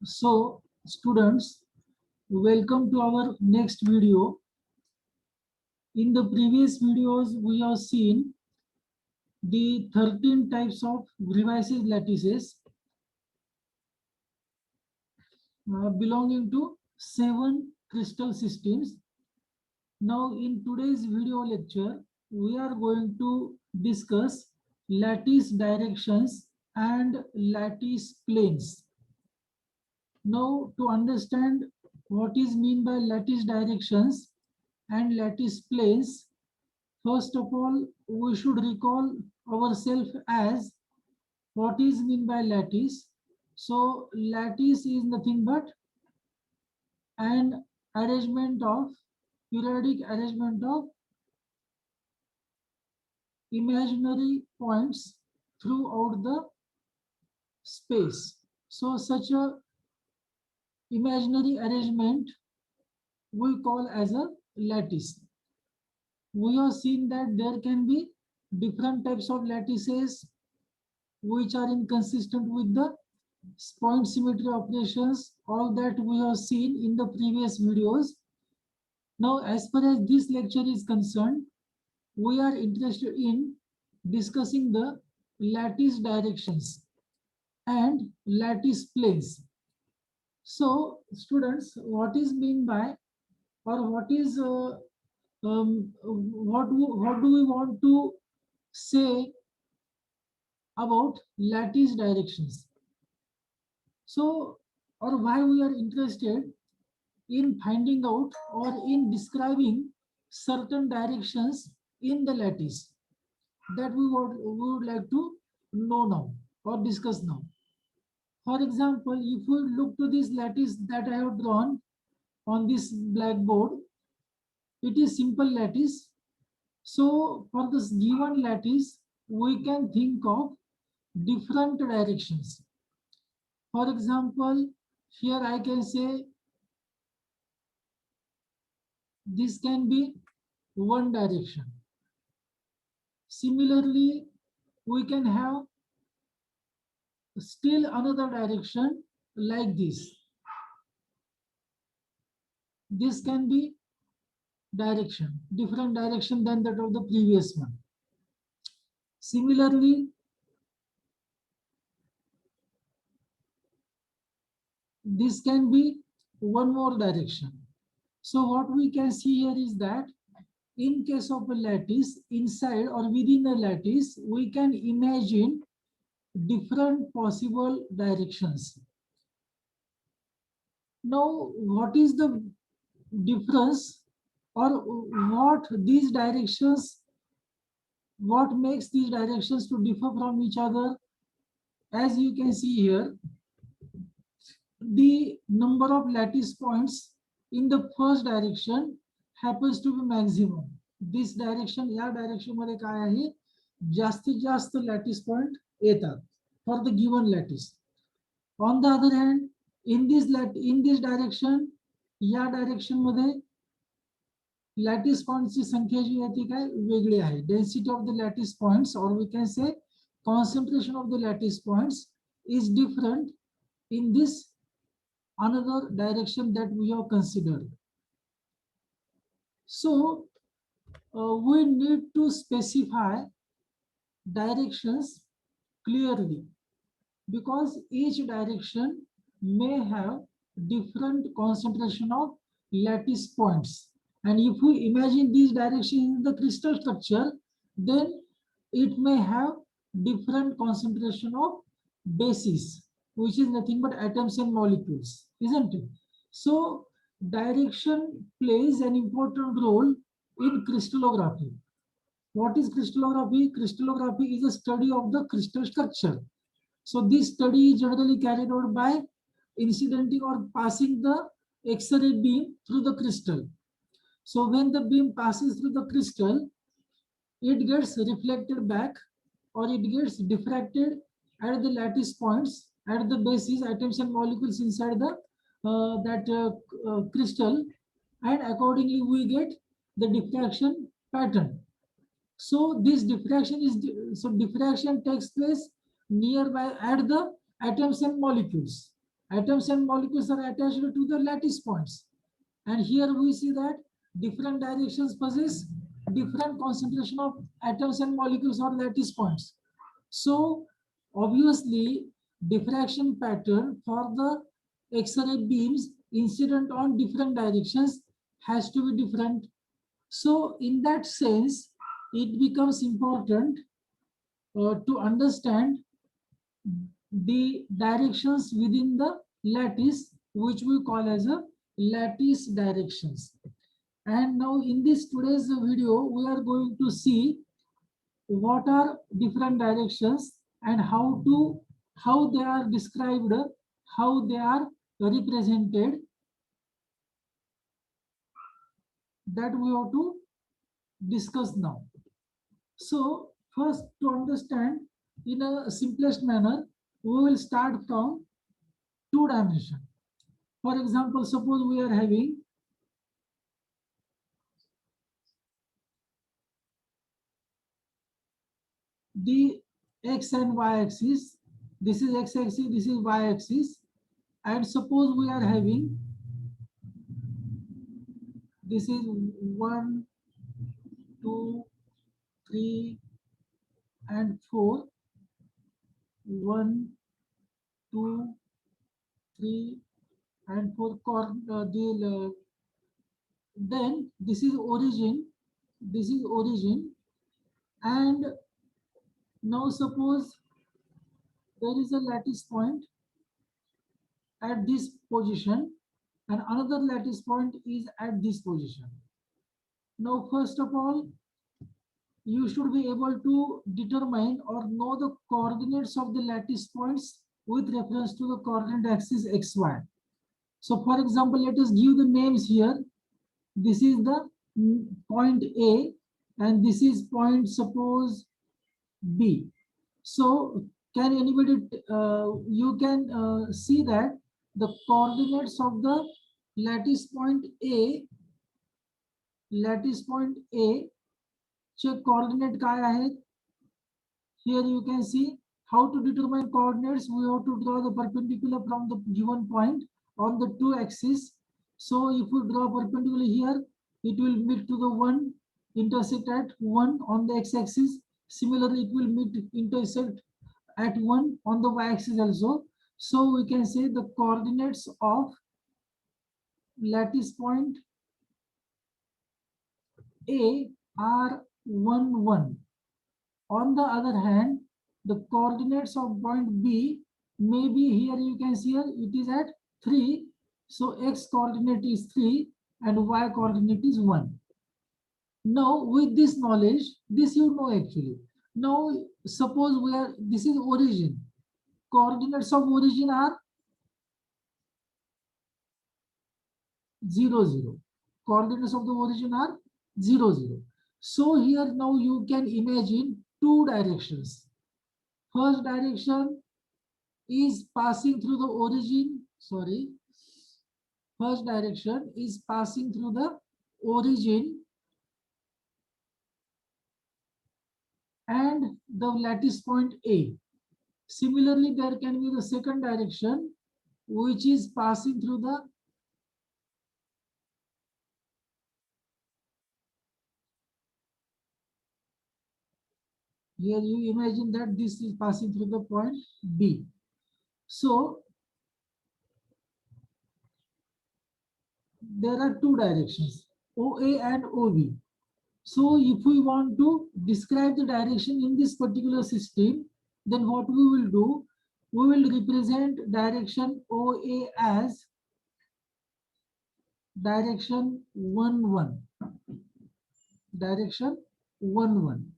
So, students, welcome to our next video. In the previous videos, we have seen the 13 types of Grivaceous lattices belonging to 7 crystal systems. Now, in today's video lecture, we are going to discuss lattice directions and lattice planes. Now, to understand what is mean by lattice directions and lattice planes, first of all, we should recall ourselves as what is mean by lattice. So, lattice is nothing but an arrangement of periodic arrangement of imaginary points throughout the space. So, such a imaginary arrangement we call as a lattice. We have seen that there can be different types of lattices which are inconsistent with the point symmetry operations. All that we have seen in the previous videos. Now, as far as this lecture is concerned, we are interested in discussing the lattice directions and lattice planes. So, students, what is mean by, or what is what do we want to say about lattice directions? So, or why we are interested in finding out or in describing certain directions in the lattice that we would like to know now or discuss now. For example, if we look to this lattice that I have drawn on this blackboard, it is simple lattice. So for this given lattice, we can think of different directions. For example, here I can say this can be one direction. Similarly, we can have still another direction like this. This can be different direction than that of the previous one. Similarly, this can be one more direction. So what we can see here is that in case of a lattice, inside or within a lattice, we can imagine different possible directions. Now, what is the difference or what makes these directions to differ from each other? As you can see here, the number of lattice points in the first direction happens to be maximum. This direction, या direction मध्ये काय आहे, जास्तीत जास्त lattice point येतात for the given lattice. On the other hand, in this direction, या direction मध्ये lattice points ची संख्या जी आहे ती काय वेगळी आहे. Density of the lattice points, or we can say concentration of the lattice points, is different in this another direction that we have considered. So we need to specify directions clearly because each direction may have different concentration of lattice points. And if we imagine these directions in the crystal structure, then it may have different concentration of bases, which is nothing but atoms and molecules, isn't it? So direction plays an important role in crystallography. What is crystallography? Crystallography is a study of the crystal structure. So this study is generally carried out by incidenting or passing the X-ray beam through the crystal. So when the beam passes through the crystal, it gets reflected back or it gets diffracted at the lattice points at the bases, atoms and molecules inside the crystal, and accordingly we get the diffraction pattern. So this diffraction takes place nearby at the atoms and molecules. Atoms and molecules are attached to the lattice points. And here we see that different directions possess different concentration of atoms and molecules or lattice points. So obviously diffraction pattern for the X-ray beams incident on different directions has to be different. So in that sense, it becomes important to understand the directions within the lattice, which we call as a lattice directions. And now in this today's video, we are going to see what are different directions and how they are described, how they are represented, that we have to discuss now. So first, to understand in a simplest manner, we will start from two dimension. For example, suppose we are having the x and y axis. This is x axis, this is y axis. And suppose we are having, this is 1, 2, 3, and 4. 1, 2, 3, and 4 then this is origin, this is origin. And now suppose there is a lattice point at this position and another lattice point is at this position. Now first of all, you should be able to determine or know the coordinates of the lattice points with reference to the coordinate axis xy. So for example, let us give the names here. This is the point A and this is point, suppose, B. So can anybody, you can see that the coordinates of the lattice point A, चे coordinate काय आहेत? Here you can see how to determine coordinates. We have to draw the perpendicular from the given point on the two axes. So if we draw perpendicular here, it will meet to the 1, intersect at 1 on the x-axis. Similarly, it will meet intersect at 1 on the y-axis also. So we can say the coordinates of lattice point A are 1, 1. On the other hand, the coordinates of point B may be, here you can see here, it is at 3. So x coordinate is 3 and y coordinate is 1. Now with this knowledge, this you know actually. Now suppose this is origin. Coordinates of origin are 0, 0. Coordinates of the origin are 0, 0. So here now you can imagine two directions. First direction is passing through the origin, first direction is passing through the origin and the lattice point A. Similarly, there can be the second direction which is passing through the here you imagine that this is passing through the point B. So there are two directions, OA and OB. So if we want to describe the direction in this particular system, then what we will do, we will represent direction OA as direction 1, 1. Direction 1, 1.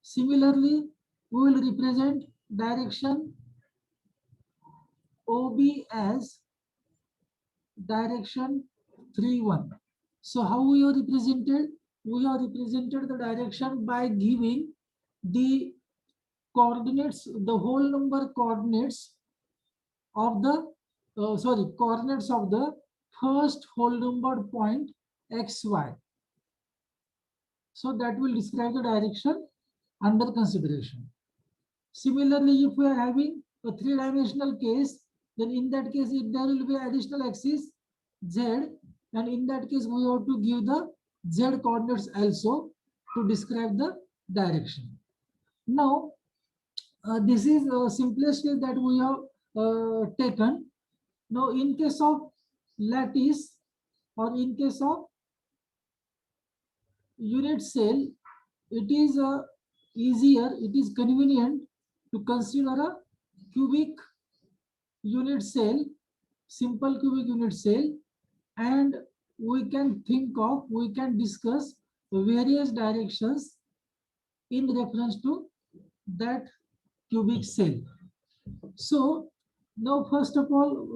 Similarly, we will represent direction OB as direction 3, 1. So how we are represented? We have represented the direction by giving the coordinates, the whole number coordinates of the coordinates of the first whole number point xy. So that will describe the direction under consideration. Similarly, if we are having a three-dimensional case, then in that case, if there will be additional axis z, and in that case, we have to give the z coordinates also to describe the direction. Now, this is simplest way that we have taken. Now, in case of lattice or in case of unit cell, it is easier, it is convenient to consider a cubic unit cell, simple cubic unit cell, and we can discuss various directions in reference to that cubic cell. So now first of all,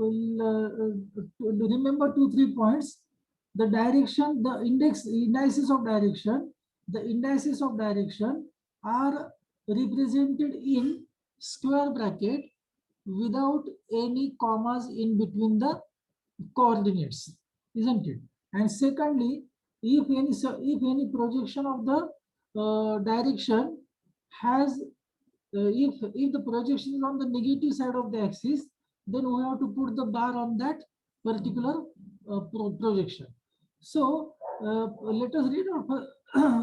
remember 2 3 points. The direction, the indices of direction, the indices of direction are represented in square bracket without any commas in between the coordinates, isn't it? And secondly, if any projection of the direction has if the projection is on the negative side of the axis, then we have to put the bar on that particular projection. So let us read out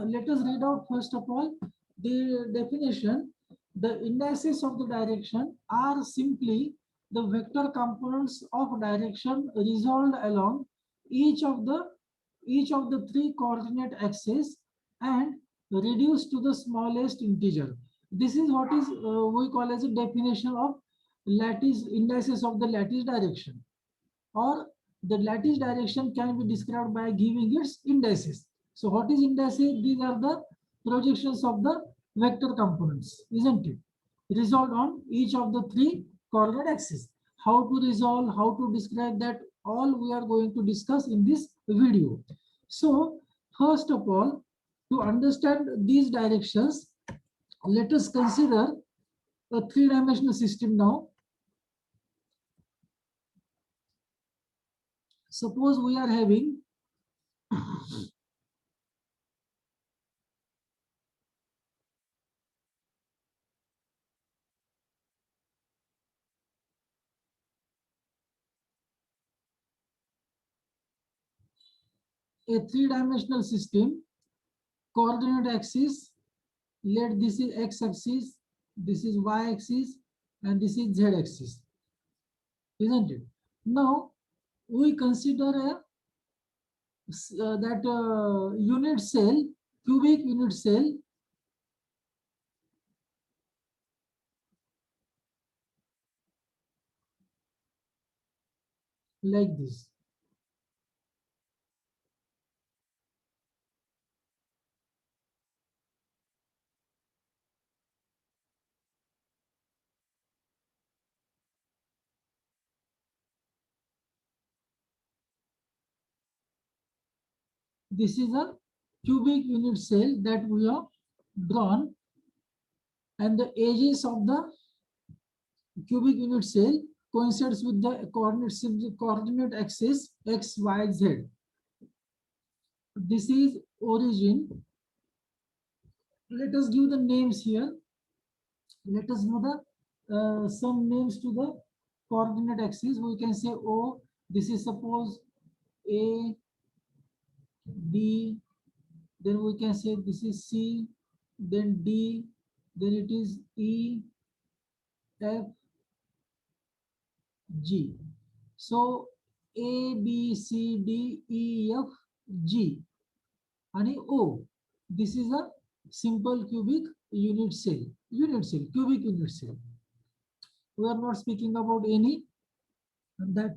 let us read out first of all the definition. The indices of the direction are simply the vector components of direction resolved along each of the each of the three coordinate axes and reduced to the smallest integer. This is what is we call as a definition of lattice indices of the lattice direction, or the lattice direction can be described by giving its indices. So what is indices? These are the projections of the vector components, isn't it? Resolved on each of the three coordinate axes. How to resolve, how to describe that, all we are going to discuss in this video. So first of all, to understand these directions, let us consider a three-dimensional system now. Suppose we are having a three-dimensional system, coordinate axis, let this is x-axis, this is y-axis, and this is z-axis, isn't it? Now, we consider that unit cell, cubic unit cell, like this. This is a cubic unit cell that we have drawn, and the edges of the cubic unit cell coincides with the coordinate axis x, y, z. This is origin. Let us give the names here. Let us give the some names to the coordinate axis. We can say O. This is suppose A, D. Then we can say this is C. Then D. Then it is E, F, G. So A, B, C, D, E, F, G, and O. This is a simple cubic unit cell. Cubic unit cell. We are not speaking about any that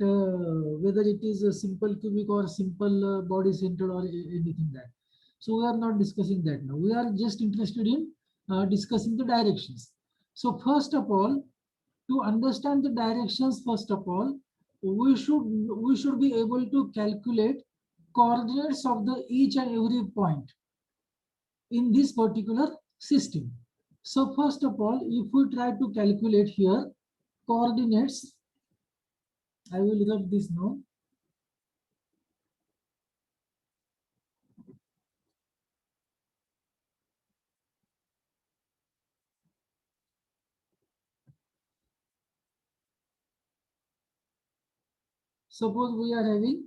whether it is a simple cubic or simple body centered or anything that. So we are not discussing that now. We are just interested in discussing the directions. So first of all, to understand the directions, first of all, we should be able to calculate coordinates of the each and every point in this particular system. So first of all, if we try to calculate here coordinates, I will rub this now. suppose we are having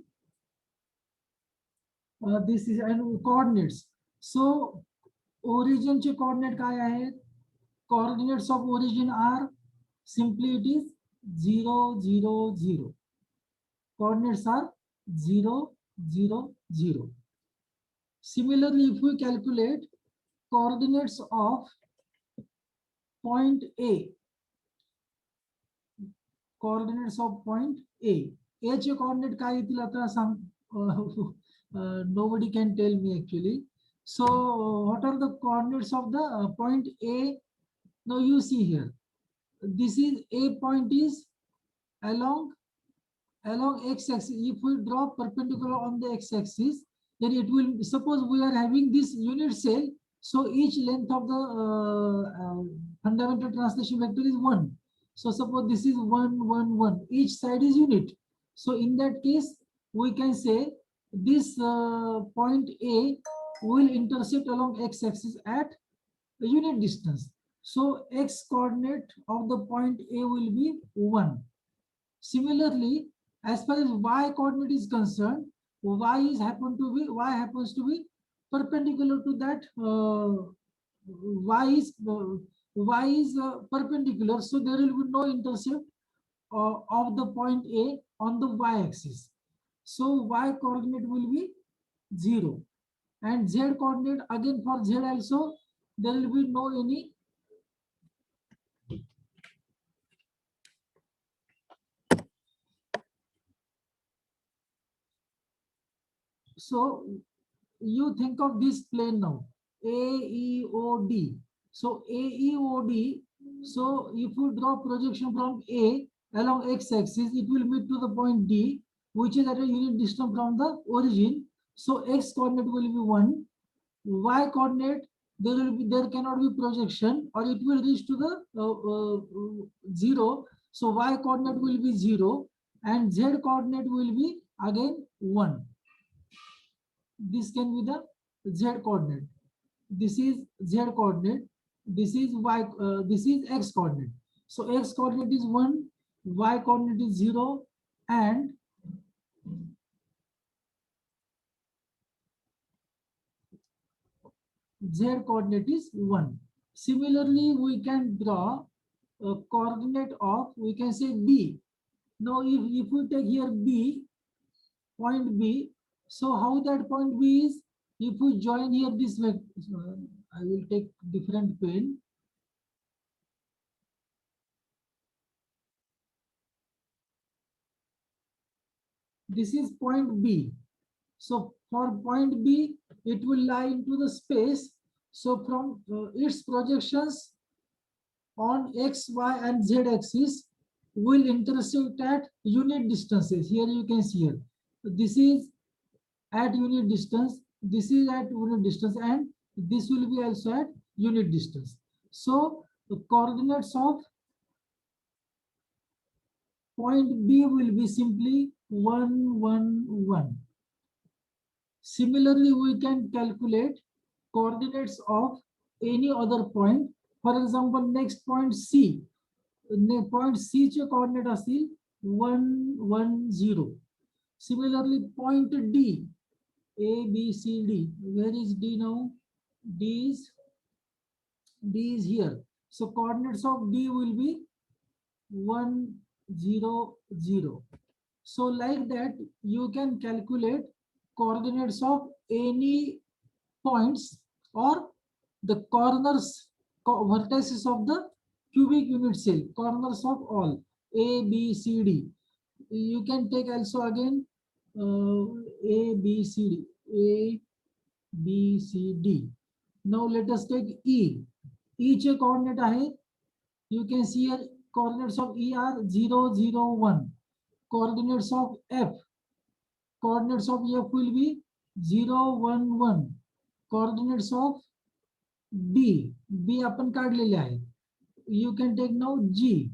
this is and coordinates. So origin चे coordinate काय आहेत? Coordinates of origin are simply it is 0 0 0. Coordinates are 0 0 0. Similarly, if we calculate coordinates of point A, coordinates of point A, A चे coordinate काय येतील आता सांग? Nobody can tell me actually. So what are the coordinates of the point A? Now you see here, this is A point is along x-axis. If we draw perpendicular on the x-axis, then it will, suppose we are having this unit cell, so each length of the fundamental translation vector is 1. So suppose this is 1 1 1, each side is unit. So in that case we can say this point A will intercept along x-axis at a unit distance. So x coordinate of the point A will be 1. Similarly, as far as y coordinate is concerned, y happens to be perpendicular to that y is perpendicular, so there will be no intercept of the point A on the y-axis. So y coordinate will be 0, and z coordinate again for z also there will be no any so you think of this plane now, AEOD. So AEOD, so if you draw projection from A along x-axis, it will meet to the point D, which is at a unit distance from the origin. So x coordinate will be 1, y coordinate there cannot be projection, or it will reach to the 0. So y coordinate will be 0, and z coordinate will be again 1. This can be the z coordinate. This is z coordinate. This is this is x coordinate. So x coordinate is 1, y coordinate is 0, and z coordinate is 1. Similarly, we can draw a coordinate of, we can say B. Now if we take here B, point B, so how that point B is, if we join here this vector, I will take different pen. This is point B. So for point B, it will lie into the space. So from its projections on x, y, and z axis will intersect at unit distances. Here you can see here. This is at unit distance. This is at unit distance, and this will be also at unit distance. So the coordinates of point B will be simply 1 1 1. Similarly, we can calculate coordinates of any other point. For example, next point C. Point C चे coordinate असतील 1 1 0. Similarly, point D, A B C D. Where is D now? D is here. So coordinates of D will be 1 0 0. So like that, you can calculate coordinates of any points or the corners, vertices of the cubic unit cell, corners of all A, B, C, D. You can take also again A, B, C, D, A, B, C, D. Now let us take E. Each coordinate आहे. You can see here coordinates of E are 0 0 1. Coordinates of F. Coordinates of F will be 0 1 1. Coordinates of B आपण काढलेले आहे. You can take now G.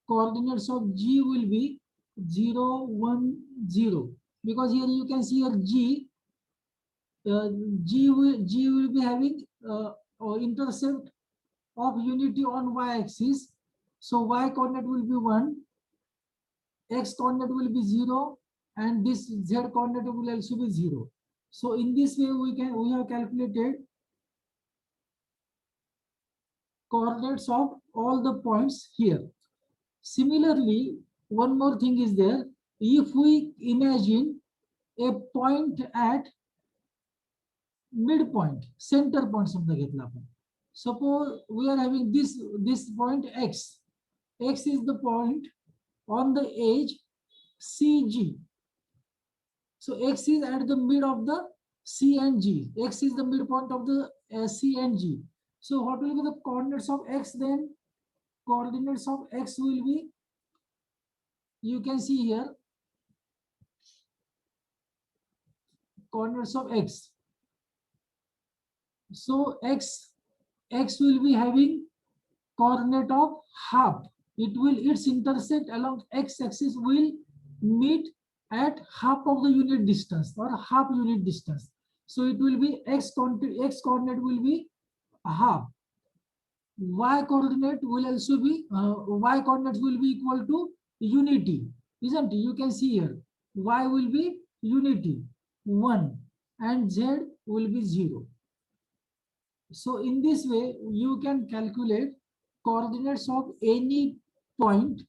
Coordinates of G will be 0 1 0, because here you can see here G. G will be having intercept of unity on y-axis. So y coordinate will be 1. x coordinate will be 0 and this z coordinate will also be 0. So in this way we have calculated coordinates of all the points here. Similarly, one more thing is there. If we imagine a point at midpoint, center point समजा घेतला आपण. Suppose we are having this point x. X is the point on the edge CG. So x is at the mid of the C and G. X is the midpoint of the C and G. So what will be the coordinates of x then? Coordinates of x will be, you can see here, coordinates of x. So x will be having coordinate of half. Its intersect along x-axis will meet at half of the unit distance or half unit distance. So it will be x coordinate will be half. Y coordinate will also be y coordinates will be equal to unity, isn't it? You can see here y will be unity 1 and z will be 0. So in this way you can calculate coordinates of any point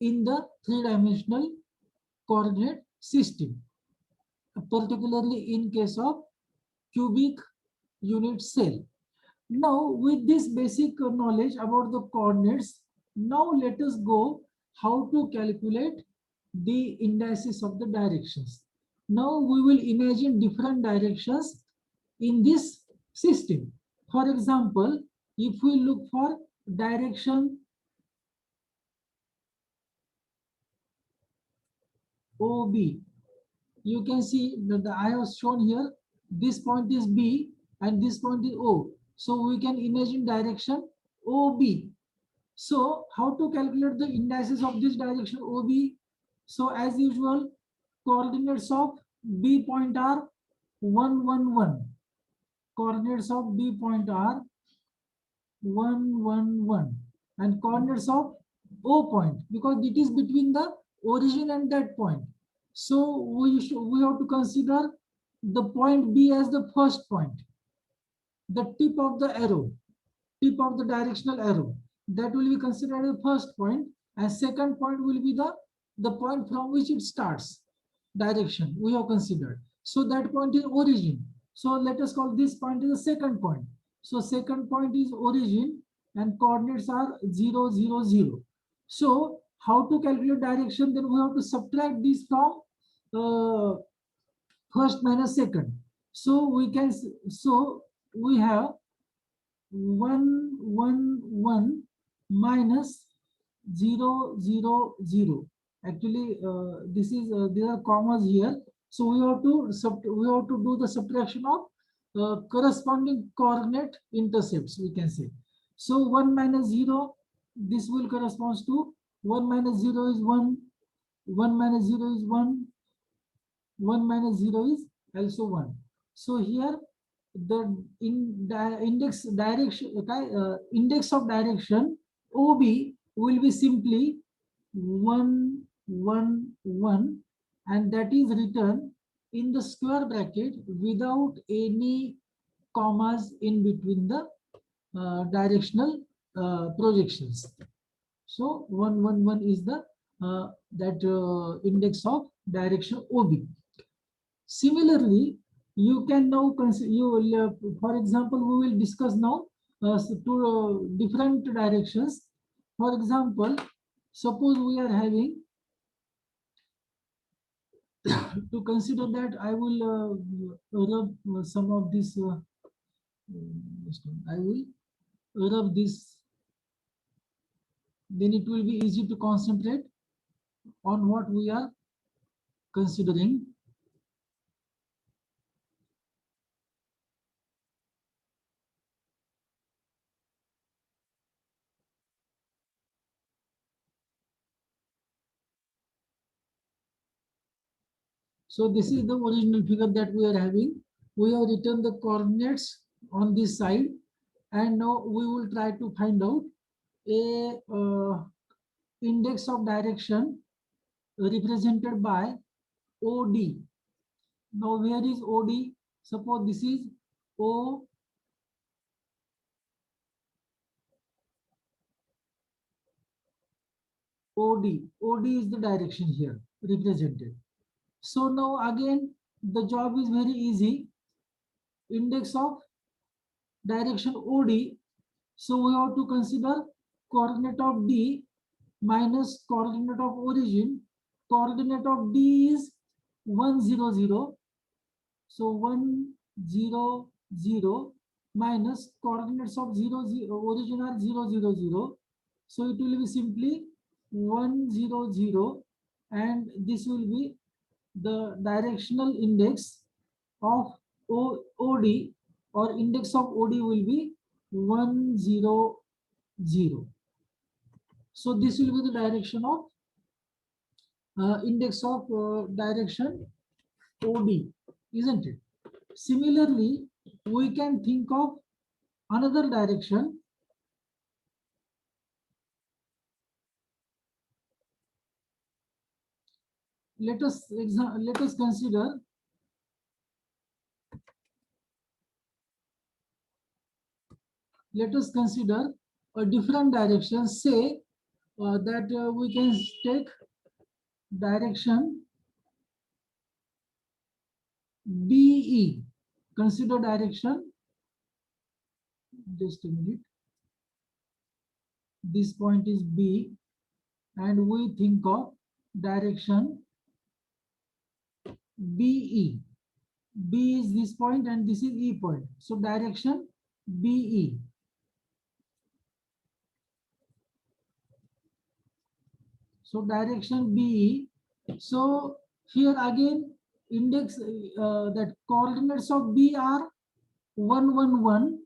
in the three-dimensional coordinate system, particularly in case of cubic unit cell. Now with this basic knowledge about the coordinates, now let us go how to calculate the indices of the directions. Now we will imagine different directions in this system. For example, if we look for direction OB, you can see that the I have shown here, this point is B and this point is O. So we can imagine direction OB. So how to calculate the indices of this direction OB? So as usual, coordinates of B point are 1, 1, 1. Coordinates of B point are 1, 1, 1. And coordinates of O point, because it is between the origin and that point. So we have to consider the point B as the first point, the tip of the arrow, tip of the directional arrow. That will be considered the first point, and second point will be the point from which it starts. Direction we have considered. So that point is origin. So let us call this point as the second point. So second point is origin and coordinates are 0, 0, 0. So how to calculate direction? Then we have to subtract this from first minus second. So we have 1, 1, 1 minus 0, 0, 0. Actually, there are commas here. So we have to do the subtraction of corresponding coordinate intercepts, we can say. So 1 minus 0, this will correspond to 1 minus 0 is 1, 1 minus 0 is 1, 1 minus 0 is also 1. So here the index of direction OB will be simply 1, 1, 1, and that is written in the square bracket without any commas in between the directional projections. So 1, 1, 1 is the index of direction OB. Similarly, you can now consider, for example, we will discuss now two different directions. For example, suppose we are having to consider that I will rub some of this. I will rub this. Then it will be easy to concentrate on what we are considering. So this is the original figure that we are having. We have written the coordinates on this side, and now we will try to find out a index of direction represented by OD. Now where is OD? Suppose this is O. OD. OD is the direction here represented. So now again the job is very easy. Index of direction OD. So we have to consider coordinate of D minus coordinate of origin. Coordinate of D is 1 0 0. So 1 0 0 minus coordinates of 0 0 origin are 0 0 0. So it will be simply 1 0 0, and this will be the directional index of OD, or index of OD will be 1 0 0. So this will be the direction of index of direction OD, isn't it? Similarly, we can think of another direction. Let us consider a different direction. Say that we can take direction BE. Consider direction, just a minute. This point is B, and we think of direction BE. B is this point and this is E point. So direction BE. So direction BE. So here again index that coordinates of B are 1 1 1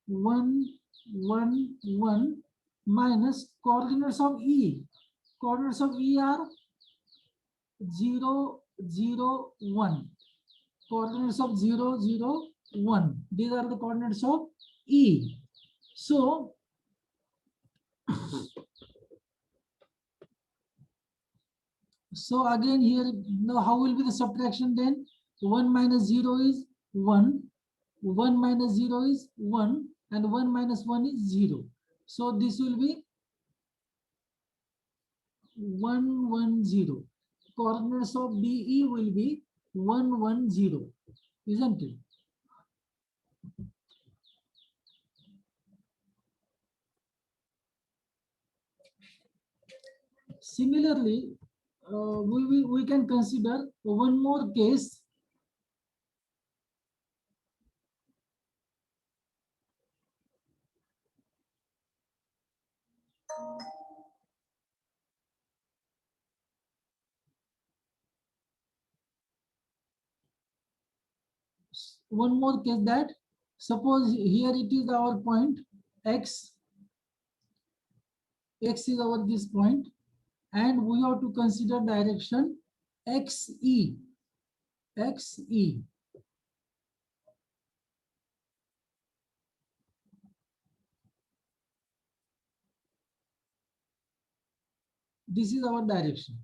1 1 1 minus coordinates of E. Coordinates of E are 0 0 1. Coordinates of 0 0 1. These are the coordinates of E. So again here, now how will be the subtraction then? 1 minus 0 is 1, 1 minus 0 is 1, and 1 minus 1 is 0. So this will be 1 1 0. Coordinates of BE will be 1 1 0, isn't it? Similarly, we can consider one more case. One more case, that suppose here it is our point X. X is our this point, and we have to consider direction XE. XE. This is our direction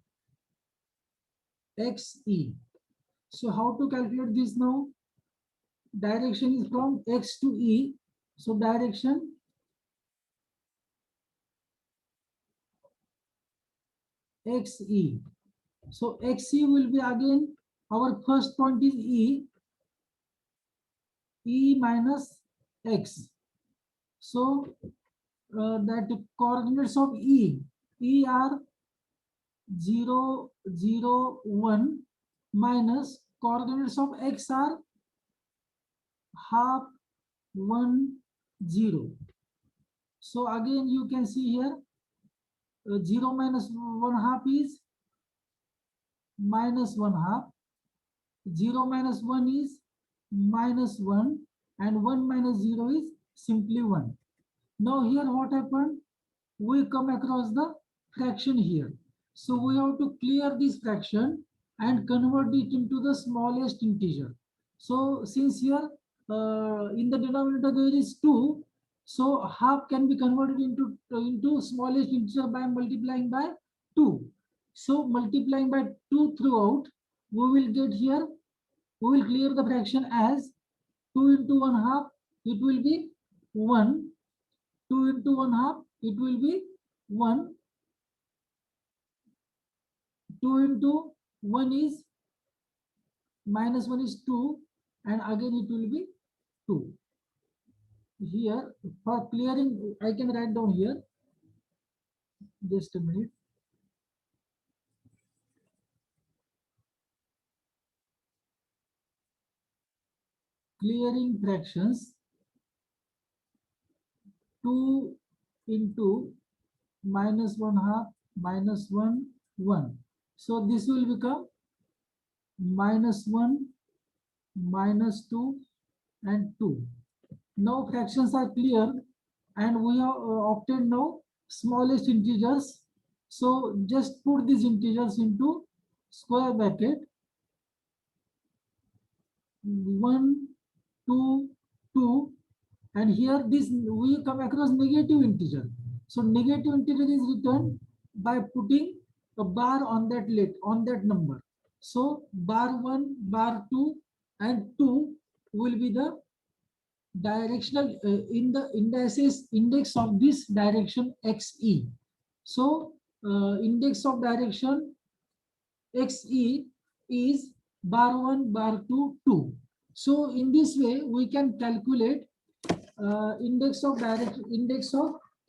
XE. So how to calculate this now? Direction is from X to E. So direction XE. So XE will be again, our first point is E. E minus X. So that coordinates of E are 0 0 1 minus coordinates of X are half 1 0. So again you can see here 0 minus 1 half is minus 1 half. 0 minus 1 is minus 1, and 1 minus 0 is simply 1. Now here what happened? We come across the fraction here. So we have to clear this fraction and convert it into the smallest integer. So since here in the denominator there is 2, so half can be converted into smallest integer by multiplying by 2. So multiplying by 2 throughout, we will get here, we will clear the fraction as 2 into 1 half, it will be 1. 2 into 1 half, it will be 1. 2 into 1 is minus 1 is 2, and again it will be 2. Here, for clearing, I can write down here, just a minute. Clearing fractions, 2 into minus 1 half minus 1, 1. So this will become minus 1, minus 2, and 2. Now fractions are clear, and we have obtained now smallest integers. So just put these integers into square bracket. 1, 2, 2, and here this we come across negative integer. So negative integer is written by putting a bar on that number. So bar 1, bar 2, and 2 will be the directional in the index of this direction xe. So index of direction xe is bar 1, bar 2, 2. So in this way we can calculate index of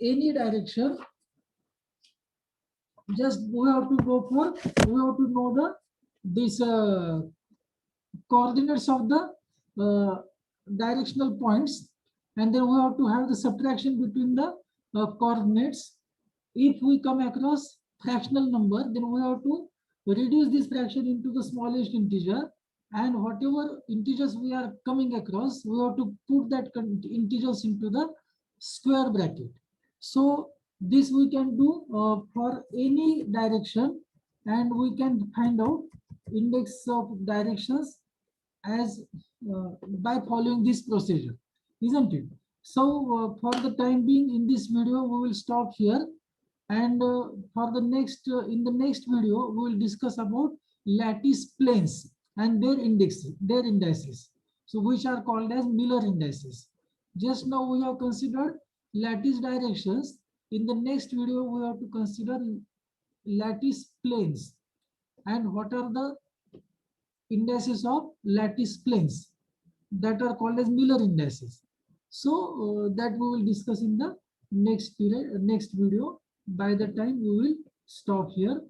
any direction. Just we have to go for, we have to know the this coordinates of the directional points, and then we have to have the subtraction between the coordinates. If we come across fractional number, then we have to reduce this fraction into the smallest integer, and whatever integers we are coming across, we have to put that integers into the square bracket. So this we can do for any direction, and we can find out index of directions as by following this procedure, isn't it? So for the time being, in this video we will stop here, and for the next in the next video we will discuss about lattice planes and their indices, so which are called as Miller indices. Just now we have considered lattice directions. In the next video we have to consider lattice planes, and what are the indices of lattice planes that are called as Miller indices. So that we will discuss in the next period, next video. By the time we will stop here.